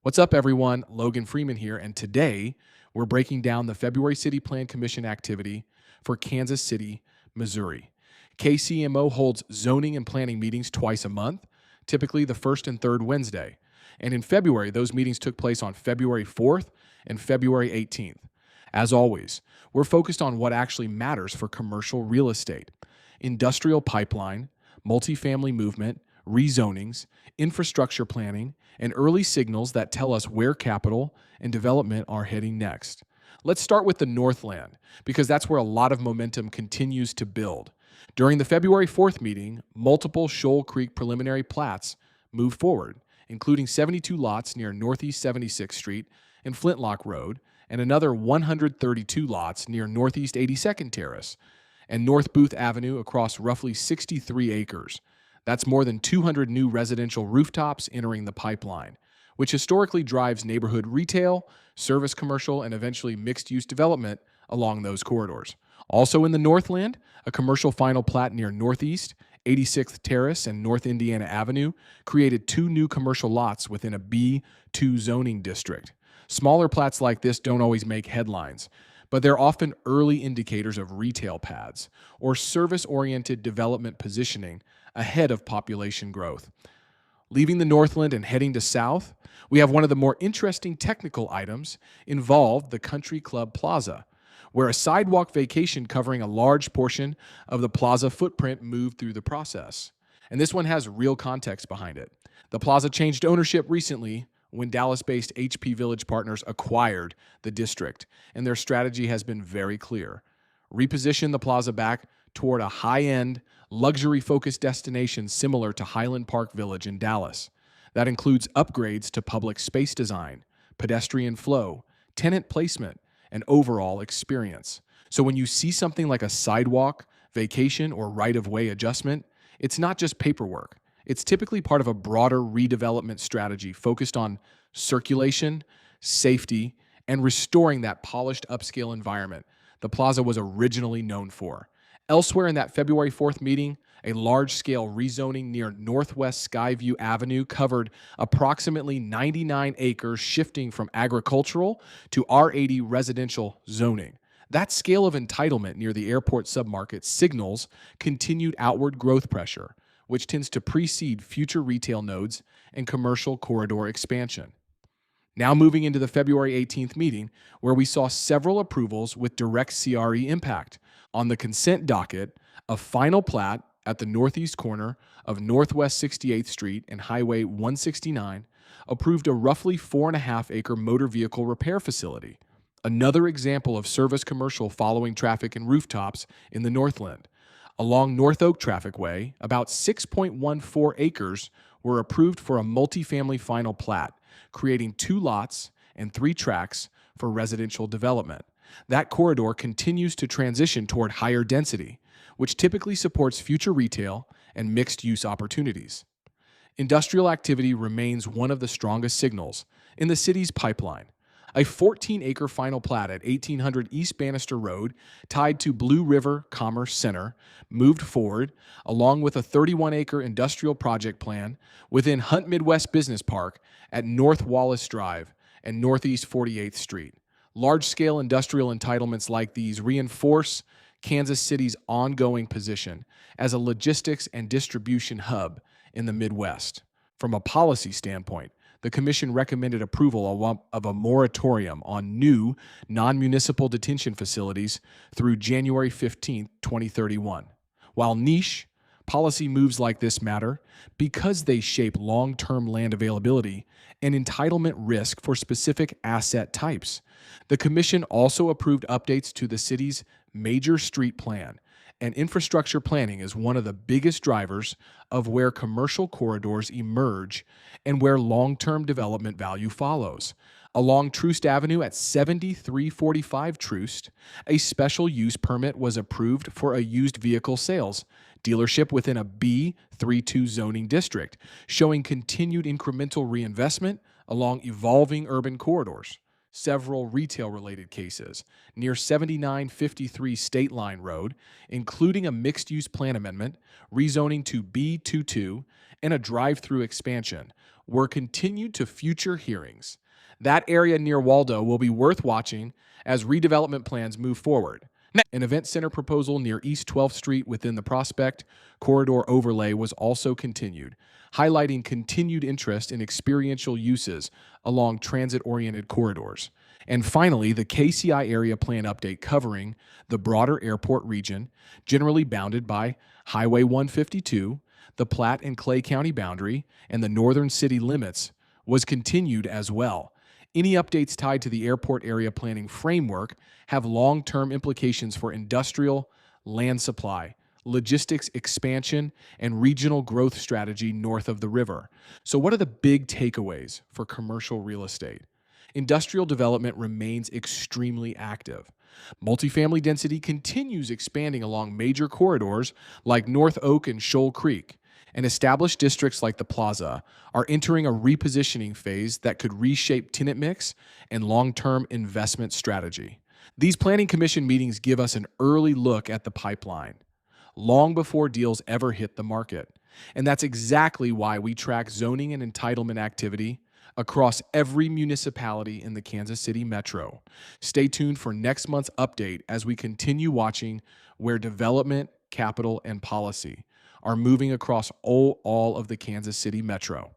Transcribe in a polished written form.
What's up, everyone? Logan Freeman here, and today we're breaking down the February City Plan Commission activity for Kansas City, Missouri. KCMO holds zoning and planning meetings twice a month, typically the first and third Wednesday. And in February, those meetings took place on February 4th and February 18th. As always, we're focused on what actually matters for commercial real estate: industrial pipeline, multifamily movement, rezonings, infrastructure planning, and early signals that tell us where capital and development are heading next. Let's start with the Northland, because that's where a lot of momentum continues to build. During the February 4th meeting, multiple Shoal Creek preliminary plats moved forward, including 72 lots near Northeast 76th Street and Flintlock Road, and another 132 lots near Northeast 82nd Terrace and North Booth Avenue across roughly 63 acres. That's more than 200 new residential rooftops entering the pipeline, which historically drives neighborhood retail, service commercial, and eventually mixed-use development along those corridors. Also in the Northland, a commercial final plat near Northeast 86th Terrace and North Indiana Avenue created two new commercial lots within a B2 zoning district. Smaller plats like this don't always make headlines, but they're often early indicators of retail pads or service-oriented development positioning ahead of population growth. Leaving the Northland and heading to South, we have one of the more interesting technical items involved: the Country Club Plaza, where a sidewalk vacation covering a large portion of the plaza footprint moved through the process. And this one has real context behind it. The plaza changed ownership recently when Dallas-based HP Village Partners acquired the district, and their strategy has been very clear: reposition the plaza back toward a high-end, luxury-focused destination similar to Highland Park Village in Dallas. That includes upgrades to public space design, pedestrian flow, tenant placement, and overall experience. So when you see something like a sidewalk, vacation, or right-of-way adjustment, it's not just paperwork. It's typically part of a broader redevelopment strategy focused on circulation, safety, and restoring that polished upscale environment the plaza was originally known for. Elsewhere in that February 4th meeting, a large-scale rezoning near Northwest Skyview Avenue covered approximately 99 acres, shifting from agricultural to R80 residential zoning. That scale of entitlement near the airport submarket signals continued outward growth pressure, which tends to precede future retail nodes and commercial corridor expansion. Now moving into the February 18th meeting, where we saw several approvals with direct CRE impact. On the consent docket, a final plat at the northeast corner of Northwest 68th Street and Highway 169 approved a roughly 4.5-acre motor vehicle repair facility, another example of service commercial following traffic and rooftops in the Northland. Along North Oak Trafficway, about 6.14 acres were approved for a multifamily final plat, creating 2 lots and 3 tracks for residential development. That corridor continues to transition toward higher density, which typically supports future retail and mixed-use opportunities. Industrial activity remains one of the strongest signals in the city's pipeline. A 14-acre final plat at 1800 East Bannister Road, tied to Blue River Commerce Center, moved forward, along with a 31-acre industrial project plan within Hunt Midwest Business Park at North Wallace Drive and Northeast 48th Street. Large-scale industrial entitlements like these reinforce Kansas City's ongoing position as a logistics and distribution hub in the Midwest. From a policy standpoint, the Commission recommended approval of a moratorium on new non-municipal detention facilities through January 15, 2031. While niche, policy moves like this matter because they shape long-term land availability and entitlement risk for specific asset types. The Commission also approved updates to the city's major street plan, and infrastructure planning is one of the biggest drivers of where commercial corridors emerge and where long-term development value follows. Along Troost Avenue at 7345 Troost, a special use permit was approved for a used vehicle sales dealership within a B32 zoning district, showing continued incremental reinvestment along evolving urban corridors. Several retail-related cases near 7953 State Line Road, including a mixed-use plan amendment, rezoning to B22, and a drive-through expansion, were continued to future hearings. That area near Waldo will be worth watching as redevelopment plans move forward. An event center proposal near East 12th Street within the Prospect Corridor overlay was also continued, highlighting continued interest in experiential uses along transit-oriented corridors. And finally, the KCI area plan update covering the broader airport region, generally bounded by Highway 152, the Platte and Clay County boundary, and the northern city limits, was continued as well. Any updates tied to the airport area planning framework have long-term implications for industrial, land supply, logistics expansion, and regional growth strategy north of the river. So what are the big takeaways for commercial real estate? Industrial development remains extremely active. Multifamily density continues expanding along major corridors like North Oak and Shoal Creek, and established districts like the Plaza are entering a repositioning phase that could reshape tenant mix and long-term investment strategy. These planning commission meetings give us an early look at the pipeline, long before deals ever hit the market. And that's exactly why we track zoning and entitlement activity across every municipality in the Kansas City metro. Stay tuned for next month's update as we continue watching where development, capital, and policy are moving across all of the Kansas City metro.